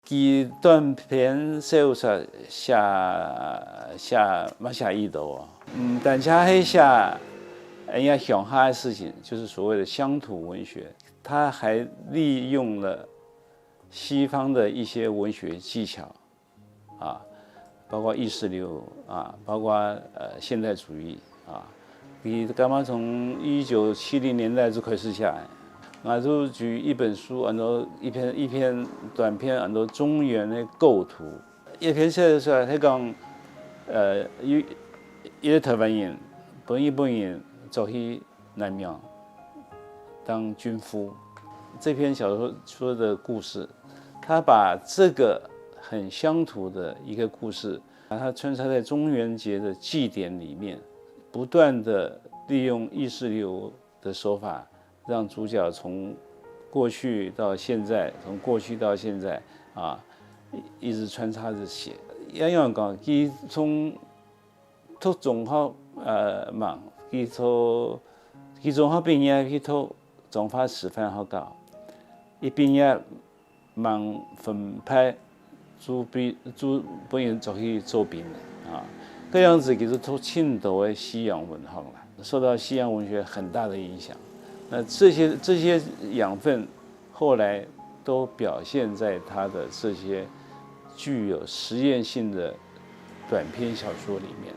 其短篇小说写蛮写意头哦，但且还写人家乡下的事情，就是所谓的乡土文学，他还利用了西方的一些文学技巧啊，包括意识流啊，包括现代主义啊，你干嘛从1970年代就开始写？我就举一本书，按照一篇短篇，按照中原的构图，一篇写出来，他讲，一个台湾人，本人走去南洋当军夫。这篇小说的故事，他把这个很乡土的一个故事，把它穿插在中元节的祭典里面，不断的利用意识流的手法。让主角从过去到现在，从过去到现在啊，一直穿插着写。一样讲，从中学忙，中学毕业去读中华师范学校，一毕业忙分派本人走去做兵的啊，这样子其实读青岛的西洋文学啦，受到西洋文学很大的影响。那这些养分，后来都表现在他的这些具有实验性的短篇小说里面。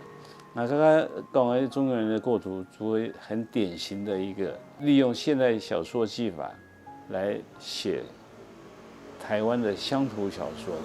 那刚刚讲的中原人的构图，作为很典型的一个利用现代小说技法来写台湾的乡土小说。